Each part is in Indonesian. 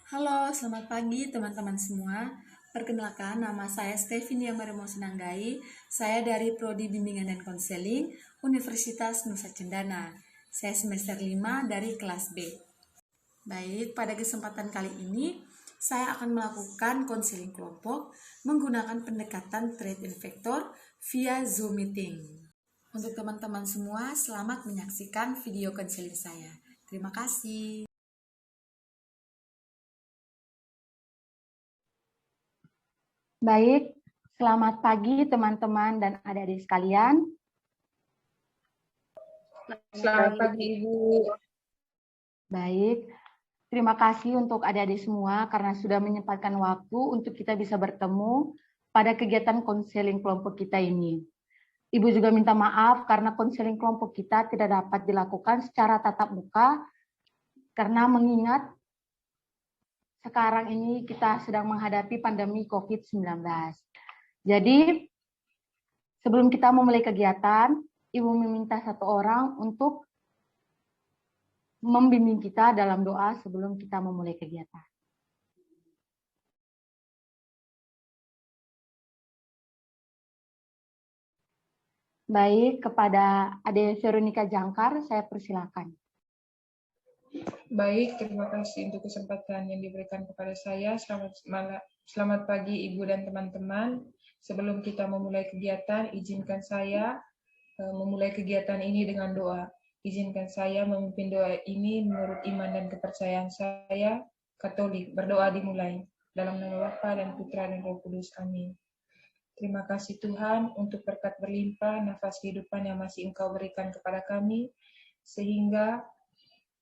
Halo, selamat pagi teman-teman semua. Perkenalkan, nama saya Stevinia Marimo Sinanggai. Saya dari Prodi Bimbingan dan Konseling Universitas Nusa Cendana. Saya semester 5 dari kelas B. Baik, pada kesempatan kali ini saya akan melakukan konseling kelompok menggunakan pendekatan threat vector via Zoom meeting. Untuk teman-teman semua, selamat menyaksikan video konseling saya. Terima kasih. Baik, selamat pagi teman-teman dan adik-adik sekalian. Selamat pagi Ibu. Baik, terima kasih untuk adik-adik semua karena sudah menyempatkan waktu untuk kita bisa bertemu pada kegiatan konseling kelompok kita ini. Ibu juga minta maaf karena konseling kelompok kita tidak dapat dilakukan secara tatap muka karena mengingat sekarang ini kita sedang menghadapi pandemi COVID-19. Jadi, sebelum kita memulai kegiatan, Ibu meminta satu orang untuk membimbing kita dalam doa sebelum kita memulai kegiatan. Baik, kepada Ade Veronica Jangkar, saya persilakan. Baik, terima kasih untuk kesempatan yang diberikan kepada saya. Selamat pagi Ibu dan teman-teman. Sebelum kita memulai kegiatan, izinkan saya memulai kegiatan ini dengan doa. Izinkan saya memimpin doa ini menurut iman dan kepercayaan saya, Katolik. Berdoa dimulai. Dalam nama Bapa dan Putra dan Roh Kudus. Amin. Terima kasih Tuhan untuk berkat berlimpah, nafas kehidupan yang masih Engkau berikan kepada kami, sehingga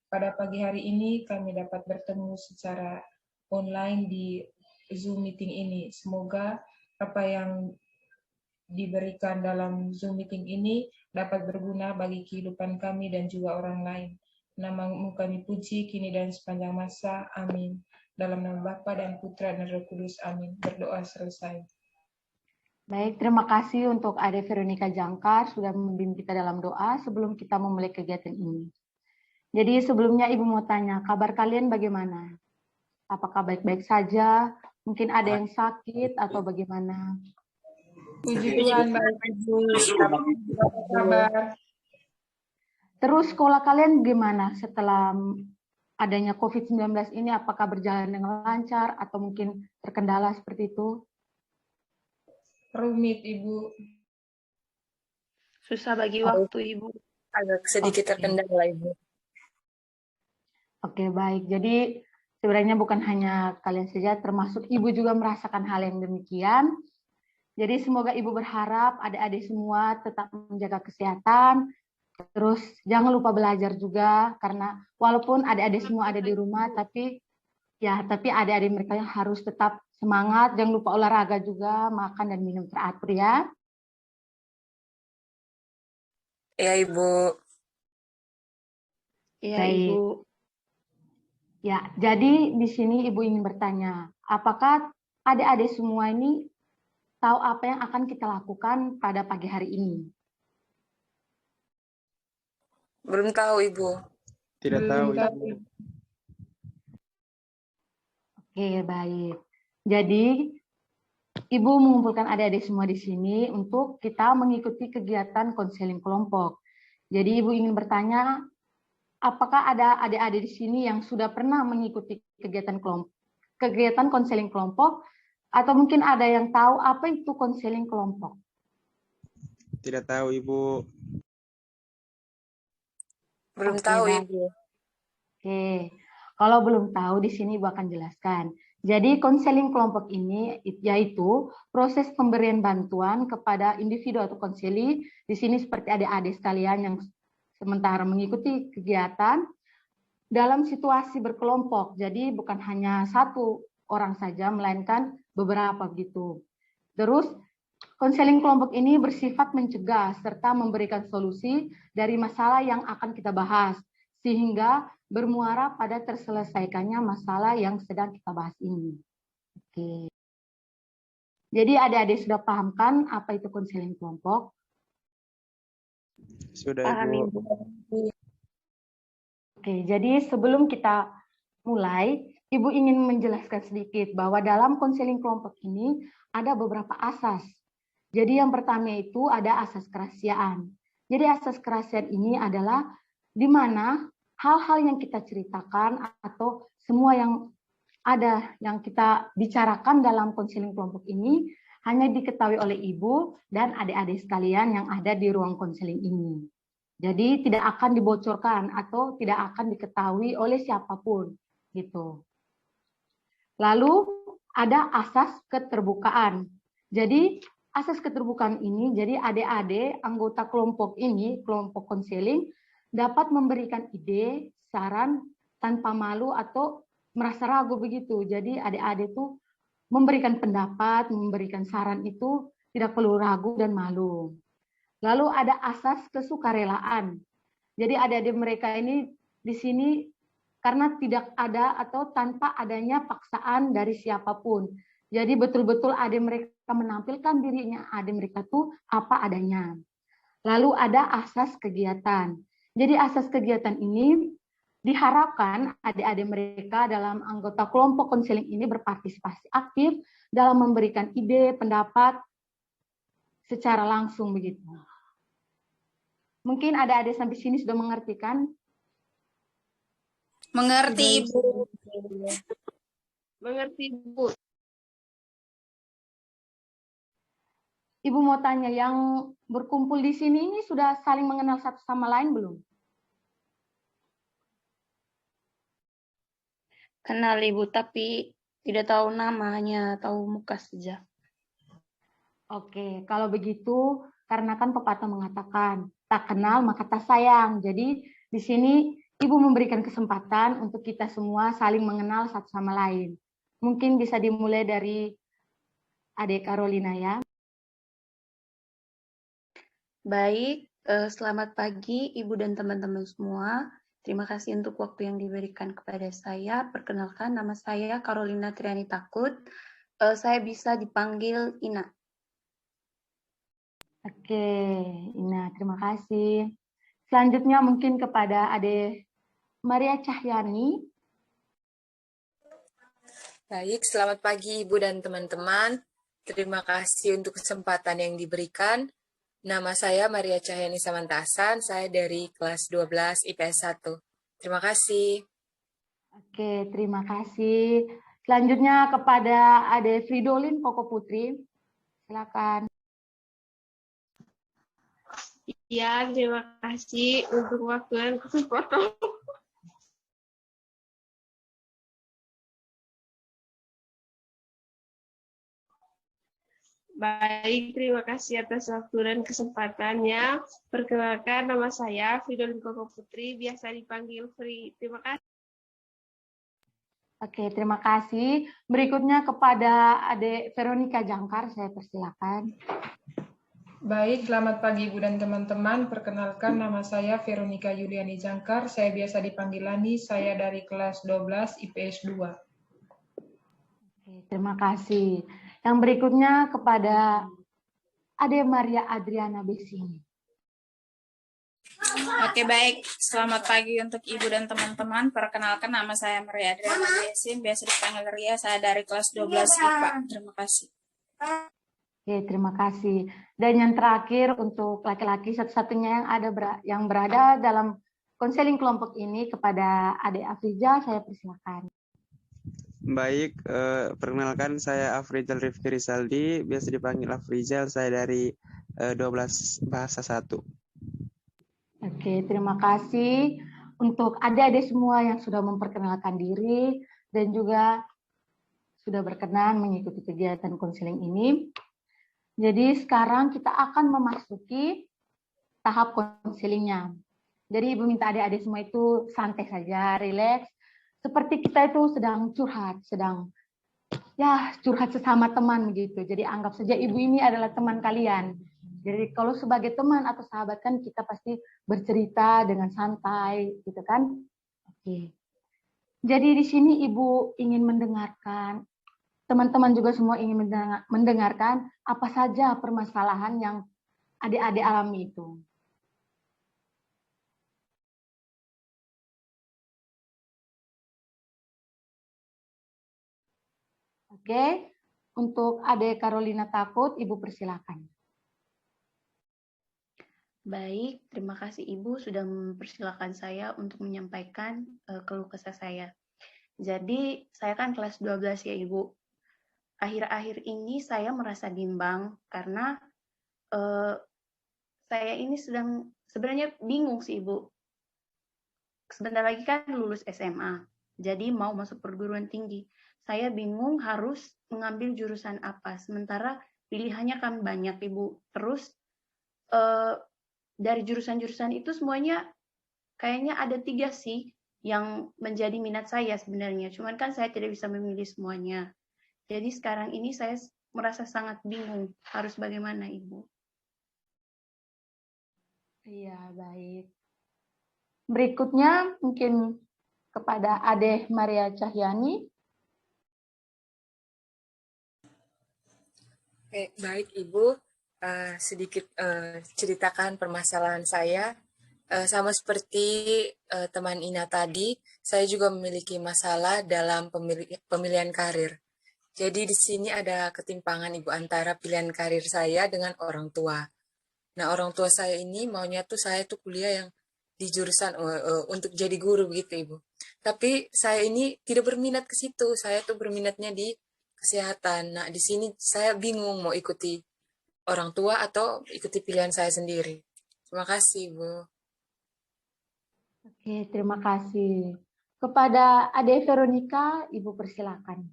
pada pagi hari ini kami dapat bertemu secara online di Zoom meeting ini. Semoga apa yang diberikan dalam Zoom meeting ini dapat berguna bagi kehidupan kami dan juga orang lain. Nama-Mu kami puji kini dan sepanjang masa. Amin. Dalam nama Bapa dan Putra dan Roh Kudus. Amin. Berdoa selesai. Baik, terima kasih untuk Ade Veronica Jangkar sudah membimbing kita dalam doa sebelum kita memulai kegiatan ini. Jadi sebelumnya Ibu mau tanya, kabar kalian bagaimana? Apakah baik-baik saja? Mungkin ada yang sakit atau bagaimana? Puji Tuhan, baik Ibu. Apa kabar? Terus sekolah kalian gimana setelah adanya COVID-19 ini? Apakah berjalan dengan lancar atau mungkin terkendala seperti itu? Rumit Ibu. Susah bagi waktu Ibu. Agak sedikit terkendala Ibu. Oke, baik. Jadi sebenarnya bukan hanya kalian saja, termasuk Ibu juga merasakan hal yang demikian. Jadi semoga Ibu berharap adik-adik semua tetap menjaga kesehatan, terus jangan lupa belajar juga, karena walaupun adik-adik semua ada di rumah, tapi adik-adik mereka harus tetap semangat, jangan lupa olahraga juga, makan dan minum teratur ya. Ya Ibu. Iya Baik. Ibu. Ya, jadi di sini Ibu ingin bertanya, apakah adik-adik semua ini tahu apa yang akan kita lakukan pada pagi hari ini? Belum tahu Ibu. Tidak tahu Ibu. Oke, baik. Jadi Ibu mengumpulkan adik-adik semua di sini untuk kita mengikuti kegiatan konseling kelompok. Jadi Ibu ingin bertanya, apakah ada adik-adik di sini yang sudah pernah mengikuti kegiatan konseling kelompok, atau mungkin ada yang tahu apa itu konseling kelompok? Tidak tahu Ibu. Belum Oke, tahu baik. Ibu. Oke, kalau belum tahu di sini Ibu akan jelaskan. Jadi konseling kelompok ini yaitu proses pemberian bantuan kepada individu atau konseli, di sini seperti adik-adik sekalian yang sementara mengikuti kegiatan dalam situasi berkelompok. Jadi bukan hanya satu orang saja, melainkan beberapa begitu. Terus konseling kelompok ini bersifat mencegah serta memberikan solusi dari masalah yang akan kita bahas, sehingga bermuara pada terselesaikannya masalah yang sedang kita bahas ini. Oke. Jadi adik-adik sudah pahamkan apa itu konseling kelompok? Sudah Paham Ibu. Ibu. Oke, jadi sebelum kita mulai, Ibu ingin menjelaskan sedikit bahwa dalam konseling kelompok ini ada beberapa asas. Jadi yang pertama itu ada asas kerahasiaan. Jadi asas kerahasiaan ini adalah di mana hal-hal yang kita ceritakan atau semua yang ada yang kita bicarakan dalam konseling kelompok ini hanya diketahui oleh ibu dan adik-adik sekalian yang ada di ruang konseling ini. Jadi tidak akan dibocorkan atau tidak akan diketahui oleh siapapun gitu. Lalu ada asas keterbukaan. Jadi asas keterbukaan ini, jadi adik-adik anggota kelompok ini, kelompok konseling, dapat memberikan ide, saran tanpa malu atau merasa ragu begitu. Jadi adik-adik itu memberikan pendapat, memberikan saran itu tidak perlu ragu dan malu. Lalu ada asas kesukarelaan. Jadi adik-adik mereka ini di sini karena tidak ada atau tanpa adanya paksaan dari siapapun. Jadi betul-betul adik mereka menampilkan dirinya, adik mereka tuh apa adanya. Lalu ada asas kegiatan. Jadi asas kegiatan ini diharapkan adik-adik mereka dalam anggota kelompok konseling ini berpartisipasi aktif dalam memberikan ide, pendapat secara langsung begitu. Mungkin adik-adik sampai sini sudah mengerti kan? Mengerti, Ibu. Mengerti, Bu. Ibu mau tanya, yang berkumpul di sini ini sudah saling mengenal satu sama lain belum? Kenal Ibu, tapi tidak tahu nama, hanya tahu muka saja. Oke, kalau begitu, karena kan pepatah mengatakan, tak kenal maka tak sayang. Jadi di sini Ibu memberikan kesempatan untuk kita semua saling mengenal satu sama lain. Mungkin bisa dimulai dari Adik Carolina ya. Baik, selamat pagi Ibu dan teman-teman semua. Terima kasih untuk waktu yang diberikan kepada saya. Perkenalkan, nama saya Carolina Triani Takut. Saya bisa dipanggil Ina. Oke, Ina, terima kasih. Selanjutnya mungkin kepada Adik Maria Cahyani. Baik, selamat pagi Ibu dan teman-teman. Terima kasih untuk kesempatan yang diberikan. Nama saya Maria Cahyani Samantasan, saya dari kelas 12 IPS 1. Terima kasih. Oke, terima kasih. Selanjutnya kepada Ade Fridolin Koko Putri. Silakan. Ya, terima kasih untuk waktu dan kesempatan. Baik, terima kasih atas waktu dan kesempatannya. Perkenalkan, nama saya Fridolin Koko Putri, biasa dipanggil Fri. Terima kasih. Oke, terima kasih. Berikutnya kepada Adik Veronica Jangkar, saya persilakan. Baik, selamat pagi Ibu dan teman-teman. Perkenalkan, nama saya Veronica Yuliani Jangkar. Saya biasa dipanggil Lani. Saya dari kelas 12 IPS 2. Oke, terima kasih. Yang berikutnya kepada Ade Maria Adriana Besini. Oke, baik. Selamat pagi untuk Ibu dan teman-teman. Perkenalkan, nama saya Maria Adriana Besin, biasa dipanggil Ria. Saya dari kelas 12 IPA. Terima kasih. Oke, terima kasih. Dan yang terakhir untuk laki-laki satu-satunya yang berada dalam konseling kelompok ini kepada Ade Afrija, saya persilakan. Baik, perkenalkan saya Afrizal Rifki Rizaldi, biasa dipanggil Afrizal, saya dari 12 Bahasa 1. Oke, terima kasih untuk adik-adik semua yang sudah memperkenalkan diri dan juga sudah berkenan mengikuti kegiatan konseling ini. Jadi sekarang kita akan memasuki tahap konselingnya. Jadi Ibu minta adik-adik semua itu santai saja, rileks. Seperti kita itu sedang curhat, curhat sesama teman begitu. Jadi anggap saja Ibu ini adalah teman kalian. Jadi kalau sebagai teman atau sahabat kan kita pasti bercerita dengan santai, gitu kan? Oke. Jadi di sini Ibu ingin mendengarkan, teman-teman juga semua ingin mendengarkan apa saja permasalahan yang adik-adik alami itu. Oke, untuk Ade Carolina Takut, Ibu persilakan. Baik, terima kasih Ibu sudah mempersilahkan saya untuk menyampaikan keluh kesah saya. Jadi, saya kan kelas 12 ya Ibu. Akhir-akhir ini saya merasa bimbang karena saya ini sedang sebenarnya bingung sih Ibu. Sebentar lagi kan lulus SMA, jadi mau masuk perguruan tinggi. Saya bingung harus mengambil jurusan apa, sementara pilihannya kan banyak Ibu. Terus dari jurusan-jurusan itu semuanya kayaknya ada 3 sih yang menjadi minat saya sebenarnya. Cuman kan saya tidak bisa memilih semuanya. Jadi sekarang ini saya merasa sangat bingung harus bagaimana Ibu. Iya, baik. Berikutnya mungkin kepada Ade Maria Cahyani. Oke, baik Ibu. Sedikit ceritakan permasalahan saya. Sama seperti teman Ina tadi, saya juga memiliki masalah dalam pemilihan karir. Jadi di sini ada ketimpangan Ibu antara pilihan karir saya dengan orang tua. Nah, orang tua saya ini maunya tuh saya tuh kuliah yang di jurusan untuk jadi guru begitu Ibu. Tapi saya ini tidak berminat ke situ. Saya tuh berminatnya di kesehatan. Nah, di sini saya bingung mau ikuti orang tua atau ikuti pilihan saya sendiri. Terima kasih, Ibu. Oke, terima kasih. Kepada Ade Veronica, Ibu persilakan.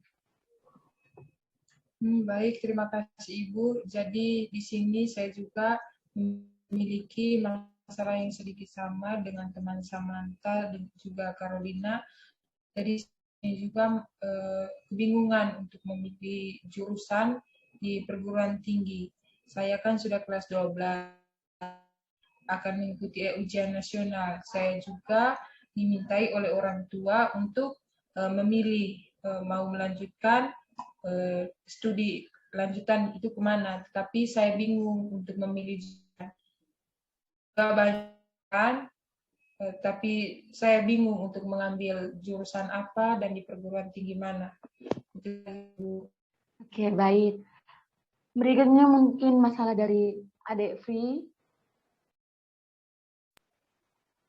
Baik, terima kasih Ibu. Jadi di sini saya juga memiliki masalah yang sedikit sama dengan teman Samantha dan juga Carolina. Jadi saya juga kebingungan untuk memilih jurusan di perguruan tinggi. Saya kan sudah kelas 12 akan mengikuti ujian nasional. Saya juga dimintai oleh orang tua untuk memilih mau melanjutkan studi lanjutan itu kemana, tetapi saya bingung untuk memilih banyak, tapi saya bingung untuk mengambil jurusan apa dan di perguruan tinggi mana. Oke, baik. Berikutnya mungkin masalah dari Adik Fri.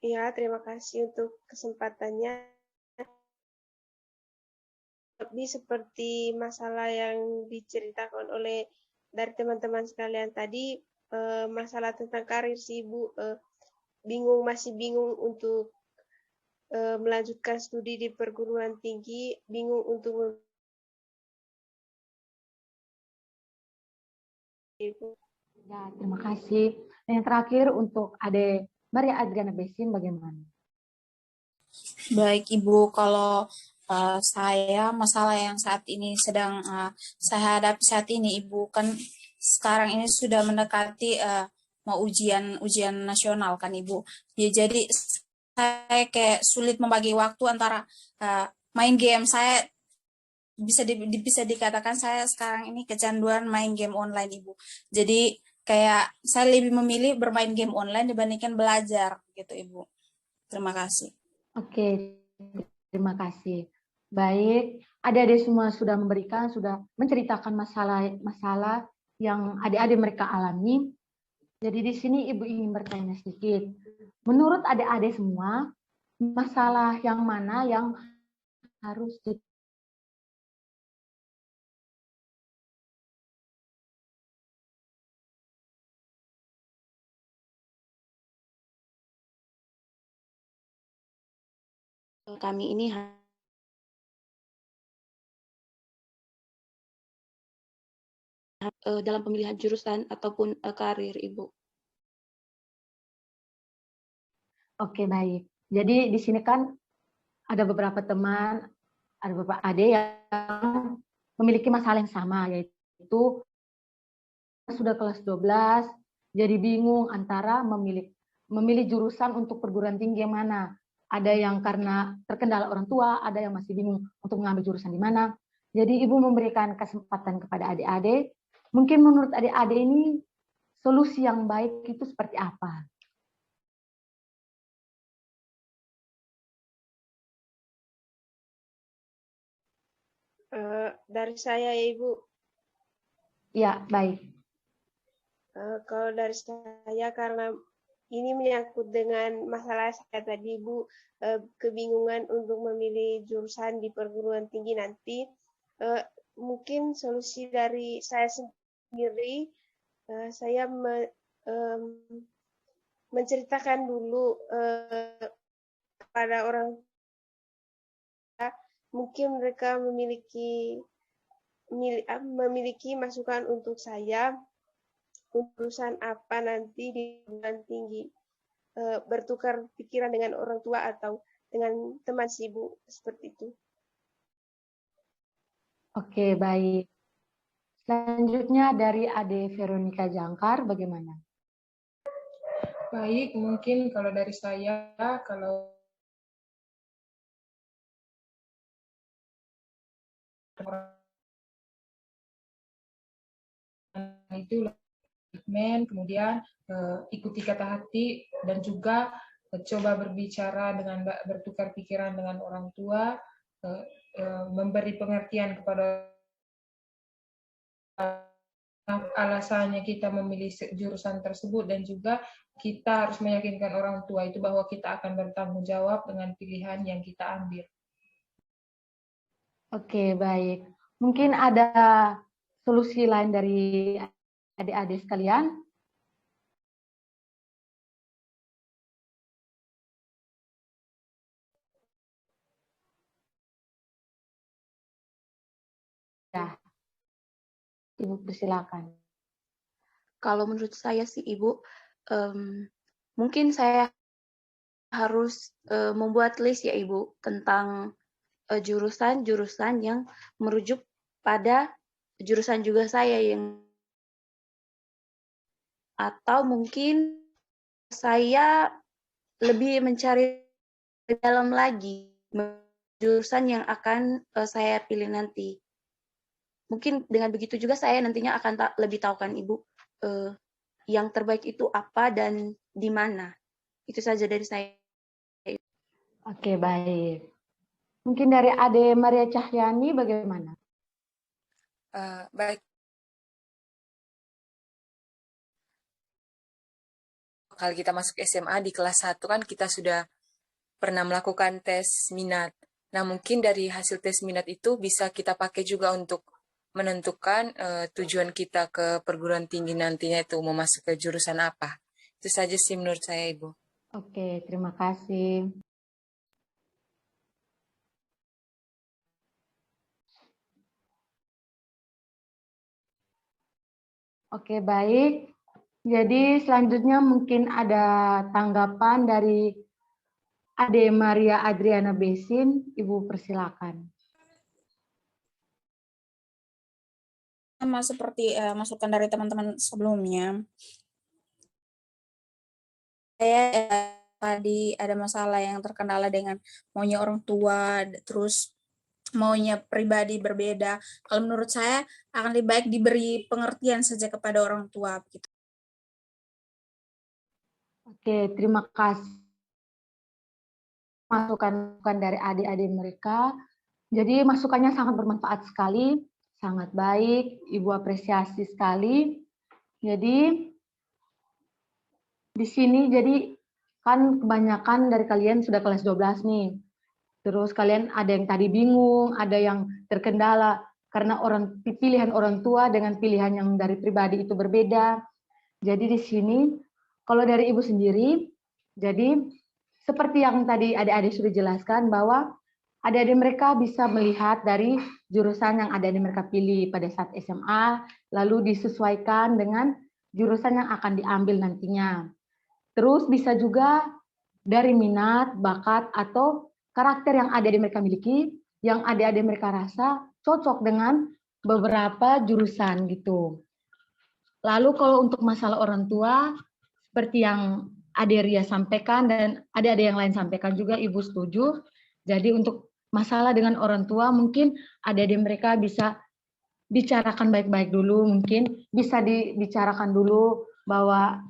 Ya, terima kasih untuk kesempatannya. Lebih seperti masalah yang diceritakan oleh dari teman-teman sekalian tadi, masalah tentang karir sih Ibu, masih bingung untuk melanjutkan studi di perguruan tinggi, bingung untuk Ya, terima kasih. Dan yang terakhir untuk Ade Maria Adriana Besin, bagaimana? Baik Ibu, kalau saya masalah yang saat ini sedang saya hadapi saat ini Ibu, kan sekarang ini sudah mendekati mau ujian nasional kan Ibu. Ya, jadi saya kayak sulit membagi waktu antara main game. Saya bisa dikatakan saya sekarang ini kecanduan main game online Ibu. Jadi kayak saya lebih memilih bermain game online dibandingkan belajar gitu Ibu. Terima kasih. Oke, terima kasih. Baik, adik-adik semua sudah menceritakan masalah yang adik-adik mereka alami. Jadi di sini Ibu ingin bertanya sedikit. Menurut adik-adik semua, masalah yang mana yang harus Kami ini dalam pemilihan jurusan ataupun karir, Ibu. Oke, baik. Jadi di sini kan ada beberapa teman, ada beberapa adik yang memiliki masalah yang sama, yaitu sudah kelas 12, jadi bingung antara memilih jurusan untuk perguruan tinggi yang mana. Ada yang karena terkendala orang tua, ada yang masih bingung untuk mengambil jurusan di mana. Jadi Ibu memberikan kesempatan kepada adik-adik. Mungkin menurut adik-adik ini solusi yang baik itu seperti apa? Dari saya ya Ibu, Ya, baik. kalau dari saya karena ini menyangkut dengan masalah saya tadi Bu, kebingungan untuk memilih jurusan di perguruan tinggi nanti, mungkin solusi dari saya sendiri, saya menceritakan dulu kepada orang tua, mungkin mereka memiliki masukan untuk saya urusan apa nanti di perguruan tinggi, bertukar pikiran dengan orang tua atau dengan teman sibuk seperti itu. Oke, baik. Selanjutnya dari Ade Veronica Jangkar, bagaimana? Baik, mungkin kalau dari saya, kalau itu kemudian ikuti kata hati dan juga coba berbicara dengan bertukar pikiran dengan orang tua, memberi pengertian kepada alasannya kita memilih jurusan tersebut, dan juga kita harus meyakinkan orang tua itu bahwa kita akan bertanggung jawab dengan pilihan yang kita ambil. Oke, baik. Mungkin ada solusi lain dari adik-adik sekalian? Ya, Ibu persilakan. Kalau menurut saya sih Ibu, mungkin saya harus membuat list ya Ibu tentang jurusan-jurusan yang merujuk pada jurusan juga saya yang, atau mungkin saya lebih mencari dalam lagi jurusan yang akan saya pilih nanti. Mungkin dengan begitu juga saya nantinya akan lebih tahu kan Ibu yang terbaik itu apa dan di mana. Itu saja dari saya. Oke, baik. Mungkin dari Ade Maria Cahyani bagaimana? Baik. Kalau kita masuk SMA di kelas 1 kan kita sudah pernah melakukan tes minat. Nah, mungkin dari hasil tes minat itu bisa kita pakai juga untuk menentukan tujuan kita ke perguruan tinggi nantinya itu mau masuk ke jurusan apa. Itu saja sih menurut saya, Ibu. Oke, terima kasih. Oke, baik. Jadi selanjutnya mungkin ada tanggapan dari Ade Maria Adriana Besin. Ibu persilakan. Sama seperti masukan dari teman-teman sebelumnya. Saya tadi ada masalah yang terkendala dengan maunya orang tua, terus maunya pribadi berbeda. Kalau menurut saya akan lebih baik diberi pengertian saja kepada orang tua. Gitu. Oke, terima kasih. Masukan dari adik-adik mereka. Jadi masukannya sangat bermanfaat sekali, sangat baik, Ibu apresiasi sekali. Jadi di sini jadi kan kebanyakan dari kalian sudah kelas 12 nih. Terus kalian ada yang tadi bingung, ada yang terkendala karena pilihan orang tua dengan pilihan yang dari pribadi itu berbeda. Jadi di sini kalau dari Ibu sendiri, jadi seperti yang tadi adik-adik sudah jelaskan bahwa adik-adik mereka bisa melihat dari jurusan yang adik-adik mereka pilih pada saat SMA, lalu disesuaikan dengan jurusan yang akan diambil nantinya. Terus bisa juga dari minat, bakat, atau karakter yang adik-adik mereka miliki, yang adik-adik mereka rasa cocok dengan beberapa jurusan gitu. Lalu kalau untuk masalah orang tua, seperti yang Ade Ria sampaikan dan ada yang lain sampaikan juga, Ibu setuju. Jadi untuk masalah dengan orang tua mungkin adik-adik mereka bisa bicarakan baik-baik dulu, mungkin bisa dibicarakan dulu bahwa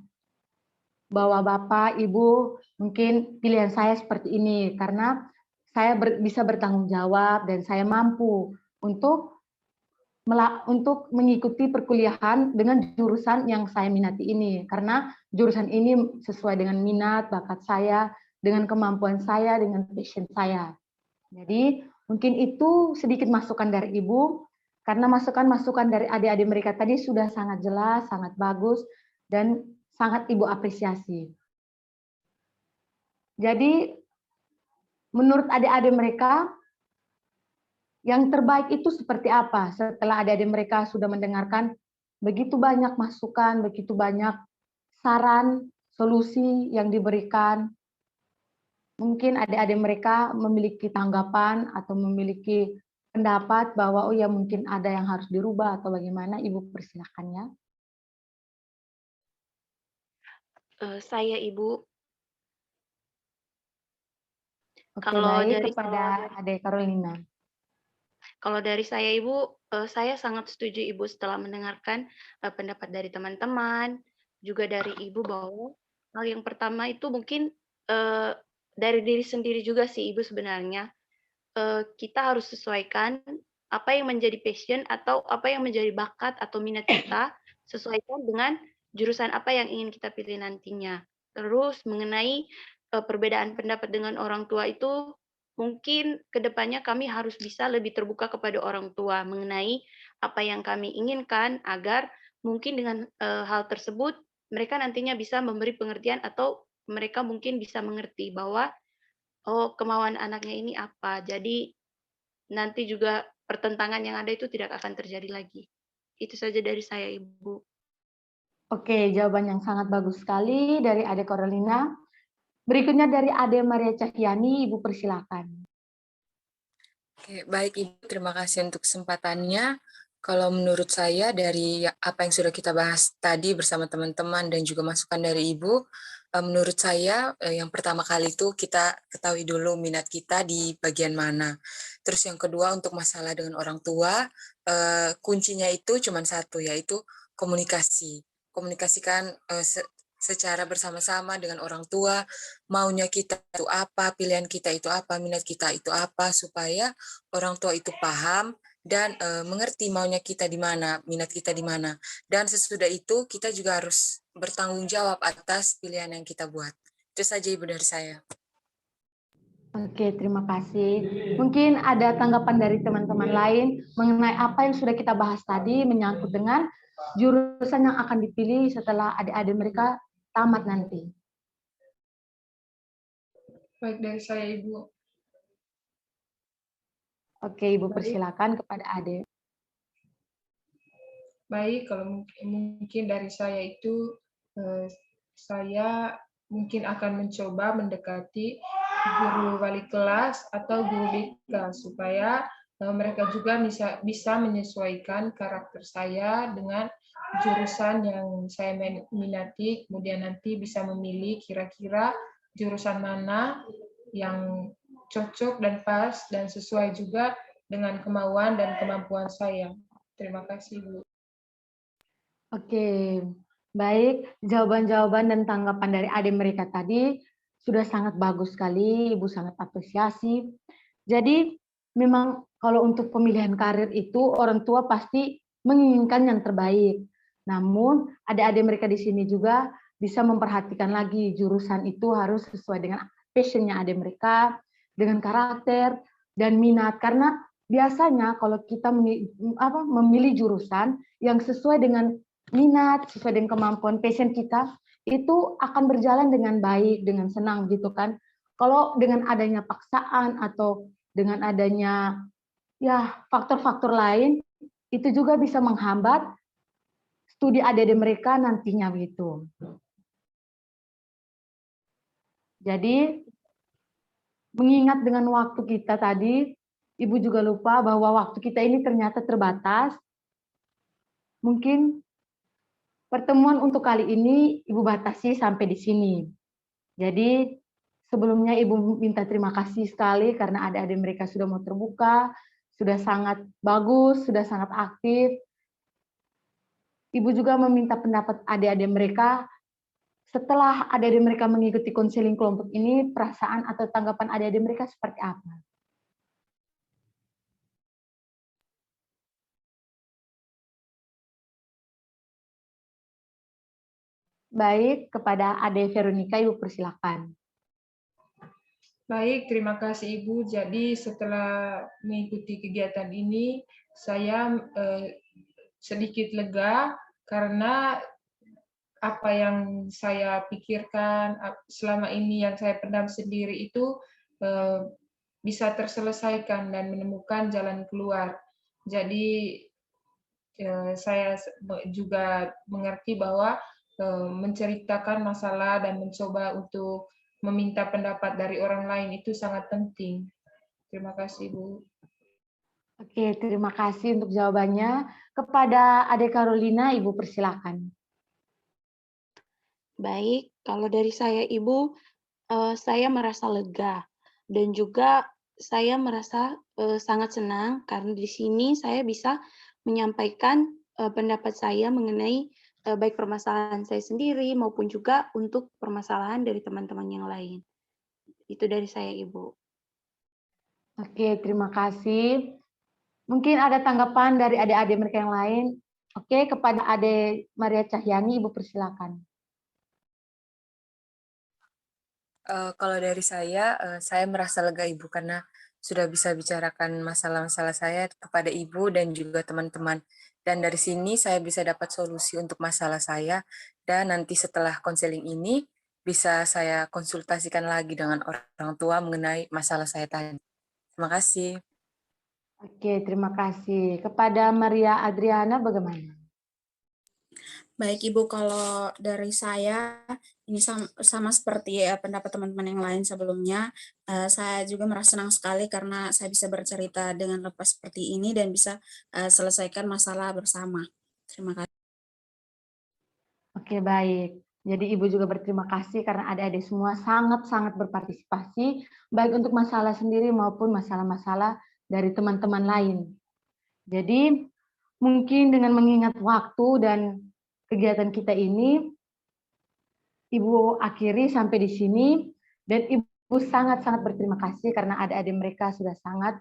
Bapak, Ibu, mungkin pilihan saya seperti ini karena saya bisa bertanggung jawab dan saya mampu untuk mengikuti perkuliahan dengan jurusan yang saya minati ini, karena jurusan ini sesuai dengan minat, bakat saya, dengan kemampuan saya, dengan passion saya. Jadi mungkin itu sedikit masukan dari Ibu, karena masukan-masukan dari adik-adik mereka tadi sudah sangat jelas, sangat bagus, dan sangat Ibu apresiasi. Jadi menurut adik-adik mereka, yang terbaik itu seperti apa? Setelah adik-adik mereka sudah mendengarkan begitu banyak masukan, begitu banyak saran, solusi yang diberikan, mungkin adik-adik mereka memiliki tanggapan atau memiliki pendapat bahwa oh ya mungkin ada yang harus dirubah atau bagaimana. Ibu persilakan ya. Saya Ibu. Oke, Kalau baik, dari kepada Adik Carolina. Kalau dari saya Ibu, saya sangat setuju Ibu setelah mendengarkan pendapat dari teman-teman, juga dari Ibu bahwa hal yang pertama itu mungkin dari diri sendiri juga sih Ibu sebenarnya. Kita harus sesuaikan apa yang menjadi passion atau apa yang menjadi bakat atau minat kita, sesuaikan dengan jurusan apa yang ingin kita pilih nantinya. Terus mengenai perbedaan pendapat dengan orang tua itu mungkin kedepannya kami harus bisa lebih terbuka kepada orang tua mengenai apa yang kami inginkan agar mungkin dengan hal tersebut mereka nantinya bisa memberi pengertian atau mereka mungkin bisa mengerti bahwa oh kemauan anaknya ini apa. Jadi nanti juga pertentangan yang ada itu tidak akan terjadi lagi. Itu saja dari saya Ibu. Oke, jawaban yang sangat bagus sekali dari Adik Carolina. Berikutnya dari Adik Maria Cahyani, Ibu persilakan. Oke, baik Ibu, terima kasih untuk kesempatannya. Kalau menurut saya dari apa yang sudah kita bahas tadi bersama teman-teman dan juga masukan dari Ibu, menurut saya yang pertama kali itu kita ketahui dulu minat kita di bagian mana. Terus yang kedua untuk masalah dengan orang tua, kuncinya itu cuma satu, yaitu komunikasi. Komunikasikan secara bersama-sama dengan orang tua, maunya kita itu apa, pilihan kita itu apa, minat kita itu apa, supaya orang tua itu paham dan mengerti maunya kita di mana, minat kita di mana. Dan sesudah itu kita juga harus bertanggung jawab atas pilihan yang kita buat. Itu saja Ibu dari saya. Oke, terima kasih. Mungkin ada tanggapan dari teman-teman lain mengenai apa yang sudah kita bahas tadi menyangkut dengan jurusan yang akan dipilih setelah adik-adik mereka tamat nanti. Baik dari saya Ibu. Oke, Ibu persilakan kepada adik. Baik, kalau mungkin dari saya itu, saya mungkin akan mencoba mendekati guru wali kelas atau guru BK supaya mereka juga bisa menyesuaikan karakter saya dengan jurusan yang saya minati, kemudian nanti bisa memilih kira-kira jurusan mana yang cocok dan pas dan sesuai juga dengan kemauan dan kemampuan saya. Terima kasih, Bu. Oke, baik. Jawaban-jawaban dan tanggapan dari adik mereka tadi sudah sangat bagus sekali, Ibu sangat apresiasi. Jadi memang kalau untuk pemilihan karir itu orang tua pasti menginginkan yang terbaik. Namun adik-adik mereka di sini juga bisa memperhatikan lagi jurusan itu harus sesuai dengan passion-nya adik mereka, dengan karakter dan minat. Karena biasanya kalau kita memilih jurusan yang sesuai dengan minat, sesuai dengan kemampuan passion kita, itu akan berjalan dengan baik, dengan senang gitu kan. Kalau dengan adanya paksaan atau dengan adanya ya faktor-faktor lain, itu juga bisa menghambat studi adik-adik mereka nantinya gitu. Jadi mengingat dengan waktu kita tadi, Ibu juga lupa bahwa waktu kita ini ternyata terbatas. Mungkin pertemuan untuk kali ini Ibu batasi sampai di sini. Jadi sebelumnya Ibu minta terima kasih sekali karena adik-adik mereka sudah mau terbuka, sudah sangat bagus, sudah sangat aktif. Ibu juga meminta pendapat adik-adik mereka setelah adik-adik mereka mengikuti konseling kelompok ini, perasaan atau tanggapan adik-adik mereka seperti apa? Baik, kepada Ade Veronica, Ibu persilakan. Baik, terima kasih Ibu. Jadi setelah mengikuti kegiatan ini, saya sedikit lega karena apa yang saya pikirkan selama ini, yang saya pendam sendiri itu bisa terselesaikan dan menemukan jalan keluar. Jadi saya juga mengerti bahwa menceritakan masalah dan mencoba untuk meminta pendapat dari orang lain itu sangat penting. Terima kasih, Bu. Oke, terima kasih untuk jawabannya. Kepada Ade Carolina, Ibu persilakan. Baik, kalau dari saya Ibu, saya merasa lega dan juga saya merasa sangat senang karena di sini saya bisa menyampaikan pendapat saya mengenai baik permasalahan saya sendiri maupun juga untuk permasalahan dari teman-teman yang lain. Itu dari saya, Ibu. Oke, terima kasih. Mungkin ada tanggapan dari adik-adik mereka yang lain. Oke, kepada Ade Maria Cahyani, Ibu persilakan. Kalau dari saya merasa lega Ibu karena sudah bisa bicarakan masalah-masalah saya kepada Ibu dan juga teman-teman. Dan dari sini saya bisa dapat solusi untuk masalah saya, dan nanti setelah konseling ini bisa saya konsultasikan lagi dengan orang tua mengenai masalah saya tadi. Terima kasih. Oke, terima kasih. Kepada Maria Adriana, bagaimana? Baik Ibu, kalau dari saya ini sama seperti pendapat teman-teman yang lain sebelumnya, saya juga merasa senang sekali karena saya bisa bercerita dengan lepas seperti ini dan bisa selesaikan masalah bersama. Terima kasih. Oke, baik. Jadi Ibu juga berterima kasih karena adik-adik semua sangat-sangat berpartisipasi, baik untuk masalah sendiri maupun masalah-masalah dari teman-teman lain. Jadi mungkin dengan mengingat waktu dan kegiatan kita ini, Ibu akhiri sampai di sini, dan Ibu sangat-sangat berterima kasih karena adik-adik mereka sudah sangat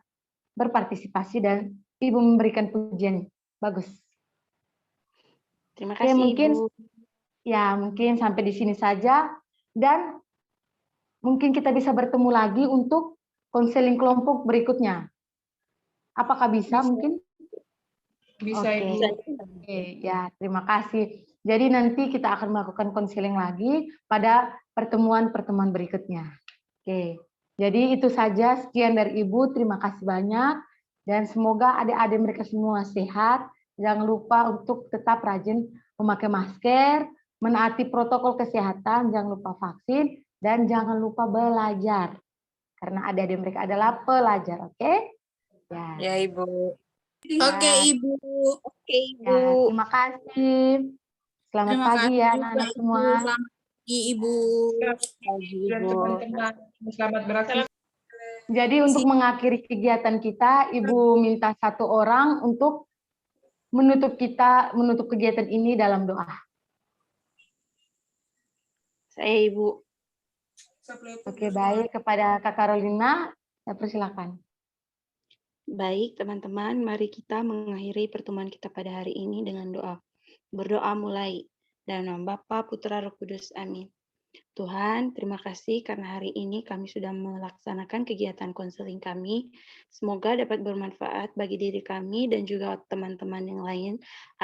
berpartisipasi dan Ibu memberikan pujian. Bagus. Terima Oke, kasih, mungkin Ibu. ya, mungkin sampai di sini saja, dan mungkin kita bisa bertemu lagi untuk konseling kelompok berikutnya. Apakah bisa mungkin? Bisa, Oke. Ibu. Oke, ya, terima kasih. Jadi nanti kita akan melakukan konseling lagi pada pertemuan-pertemuan berikutnya. Oke, jadi itu saja, sekian dari Ibu, terima kasih banyak, dan semoga adik-adik mereka semua sehat. Jangan lupa untuk tetap rajin memakai masker, menaati protokol kesehatan, jangan lupa vaksin, dan jangan lupa belajar. Karena adik-adik mereka adalah pelajar, oke? Ya Ibu. Oke Ibu. Oke, Ibu. Ya, terima kasih. Selamat Terima pagi kasih ya juga, anak-anak Ibu. semua. Selamat pagi Ibu. Dan teman-teman, selamat beraktivitas. Jadi untuk mengakhiri kegiatan kita, Ibu minta satu orang untuk menutup kegiatan ini dalam doa. Saya, Ibu. Oke, baik. Kepada Kak Carolina, saya persilakan. Baik, teman-teman, mari kita mengakhiri pertemuan kita pada hari ini dengan doa. Berdoa mulai. Dalam nama Bapa, Putra, Roh Kudus. Amin. Tuhan, terima kasih karena hari ini kami sudah melaksanakan kegiatan konseling kami. Semoga dapat bermanfaat bagi diri kami dan juga teman-teman yang lain,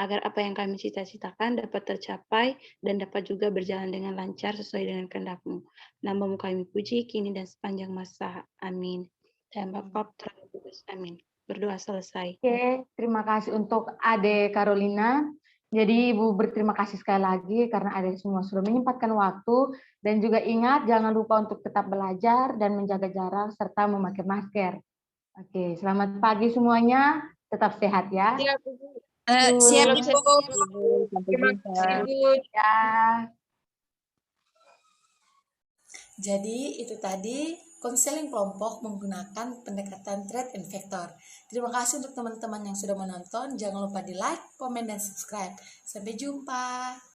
agar apa yang kami cita-citakan dapat tercapai dan dapat juga berjalan dengan lancar sesuai dengan kehendak-Mu. Nama-Mu kami puji, kini dan sepanjang masa. Amin. Dan Bapa, Putra, Roh Kudus. Amin. Berdoa selesai. Oke, terima kasih untuk Ade Carolina. Jadi Ibu berterima kasih sekali lagi karena Ade semua sudah menyempatkan waktu, dan juga ingat jangan lupa untuk tetap belajar dan menjaga jarak serta memakai masker. Oke, selamat pagi semuanya, tetap sehat ya. Siap, Ibu. Siap Belum Ibu. Sampai Terima jumpa. kasih, Ibu. Ya. Jadi itu tadi konseling kelompok menggunakan pendekatan threat and vector. Terima kasih untuk teman-teman yang sudah menonton. Jangan lupa di like, komen, dan subscribe. Sampai jumpa.